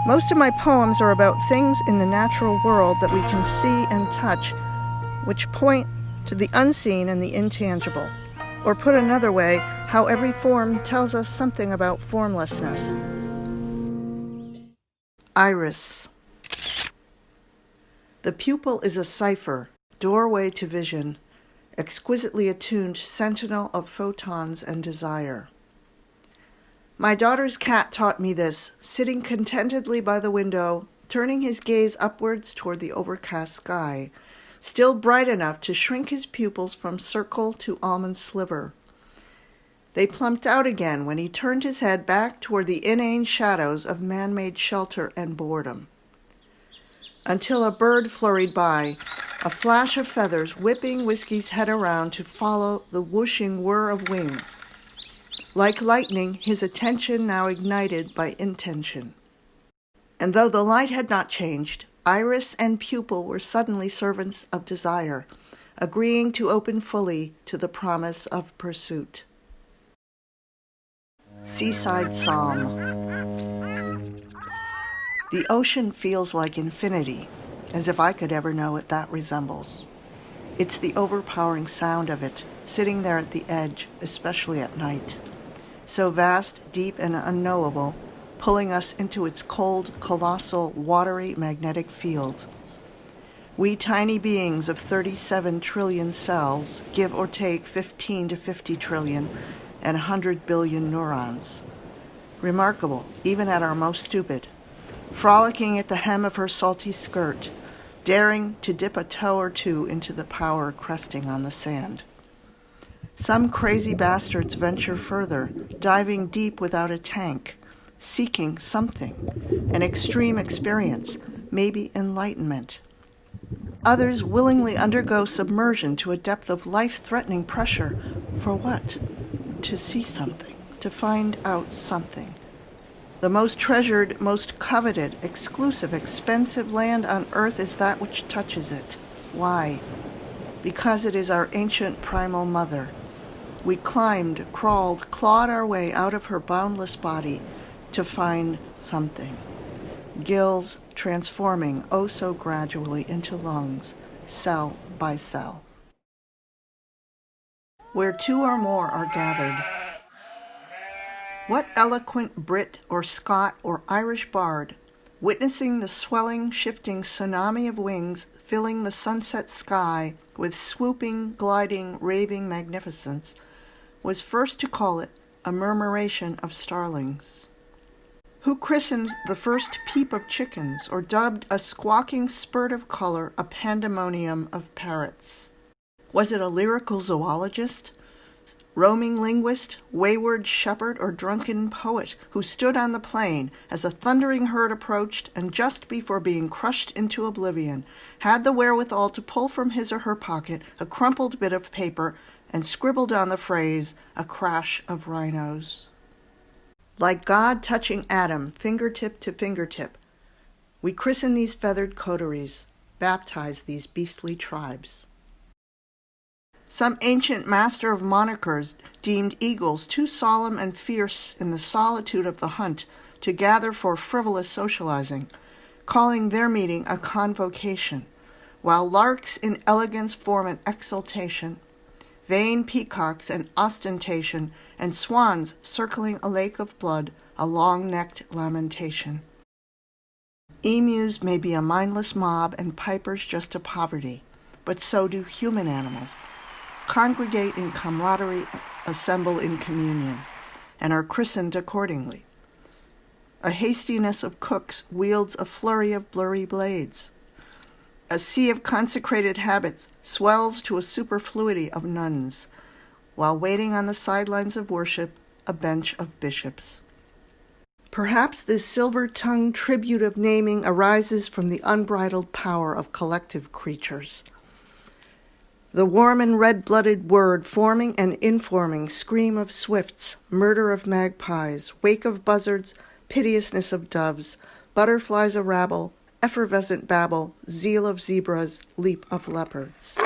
Most of my poems are about things in the natural world that we can see and touch, which point to the unseen and the intangible. Or put another way, how every form tells us something about formlessness. Iris. The pupil is a cipher, doorway to vision, exquisitely attuned sentinel of photons and desire. My daughter's cat taught me this, sitting contentedly by the window, turning his gaze upwards toward the overcast sky, still bright enough to shrink his pupils from circle to almond sliver. They plumped out again when he turned his head back toward the inane shadows of man-made shelter and boredom. Until a bird flurried by, a flash of feathers whipping Whiskey's head around to follow the whooshing whir of wings. Like lightning, his attention now ignited by intention. And though the light had not changed, iris and pupil were suddenly servants of desire, agreeing to open fully to the promise of pursuit. Seaside Song. The ocean feels like infinity, as if I could ever know what that resembles. It's the overpowering sound of it, sitting there at the edge, especially at night. So vast, deep, and unknowable, pulling us into its cold, colossal, watery, magnetic field. We tiny beings of 37 trillion cells, give or take 15 to 50 trillion, and 100 billion neurons. Remarkable, even at our most stupid. Frolicking at the hem of her salty skirt, daring to dip a toe or two into the power cresting on the sand. Some crazy bastards venture further, diving deep without a tank, seeking something, an extreme experience, maybe enlightenment. Others willingly undergo submersion to a depth of life-threatening pressure. For what? To see something, to find out something. The most treasured, most coveted, exclusive, expensive land on earth is that which touches it. Why? Because it is our ancient primal mother. We climbed, crawled, clawed our way out of her boundless body to find something. Gills transforming oh so gradually into lungs, cell by cell. Where two or more are gathered. What eloquent Brit or Scot or Irish bard, witnessing the swelling, shifting tsunami of wings filling the sunset sky with swooping, gliding, raving magnificence, was first to call it a murmuration of starlings? Who christened the first peep of chickens, or dubbed a squawking spurt of color a pandemonium of parrots? Was it a lyrical zoologist, roaming linguist, wayward shepherd, or drunken poet who stood on the plain as a thundering herd approached and just before being crushed into oblivion, had the wherewithal to pull from his or her pocket a crumpled bit of paper and scribbled on the phrase, "a crash of rhinos"? Like God touching Adam, fingertip to fingertip, we christen these feathered coteries, baptize these beastly tribes. Some ancient master of monikers deemed eagles too solemn and fierce in the solitude of the hunt to gather for frivolous socializing, calling their meeting a convocation, while larks in elegance form an exultation, vain peacocks an ostentation, and swans circling a lake of blood, a long-necked lamentation. Emus may be a mindless mob and pipers just a poverty, but so do human animals. Congregate in camaraderie, assemble in communion, and are christened accordingly. A hastiness of cooks wields a flurry of blurry blades. A sea of consecrated habits swells to a superfluity of nuns, while waiting on the sidelines of worship a bench of bishops. Perhaps this silver-tongued tribute of naming arises from the unbridled power of collective creatures. The warm and red-blooded word forming and informing scream of swifts, murder of magpies, wake of buzzards, piteousness of doves, butterflies a rabble, effervescent babble, zeal of zebras, leap of leopards.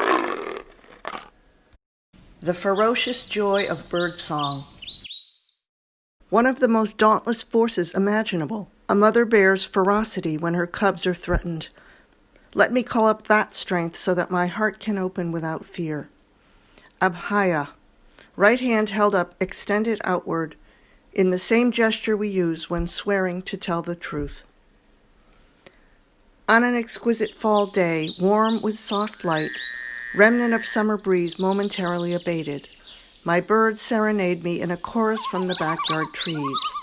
The ferocious joy of birdsong. One of the most dauntless forces imaginable, A mother bear's ferocity when her cubs are threatened. Let me call up that strength so that my heart can open without fear. Abhaya, right hand held up, extended outward, in the same gesture we use when swearing to tell the truth. On an exquisite fall day, warm with soft light, remnant of summer breeze momentarily abated, my birds serenade me in a chorus from the backyard trees.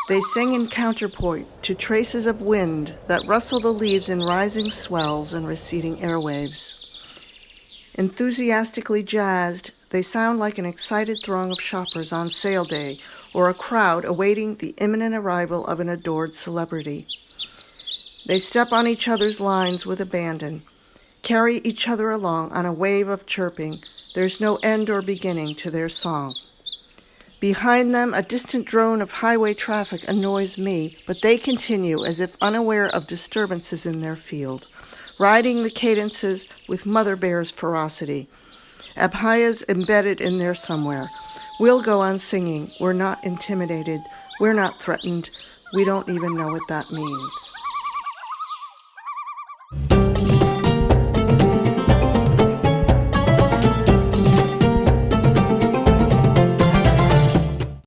They sing in counterpoint to traces of wind that rustle the leaves in rising swells and receding airwaves. Enthusiastically jazzed, they sound like an excited throng of shoppers on sale day or a crowd awaiting the imminent arrival of an adored celebrity. They step on each other's lines with abandon, carry each other along on a wave of chirping. There's no end or beginning to their song. Behind them, a distant drone of highway traffic annoys me, but they continue as if unaware of disturbances in their field, riding the cadences with mother bear's ferocity. Abhaya's embedded in there somewhere. We'll go on singing. We're not intimidated. We're not threatened. We don't even know what that means.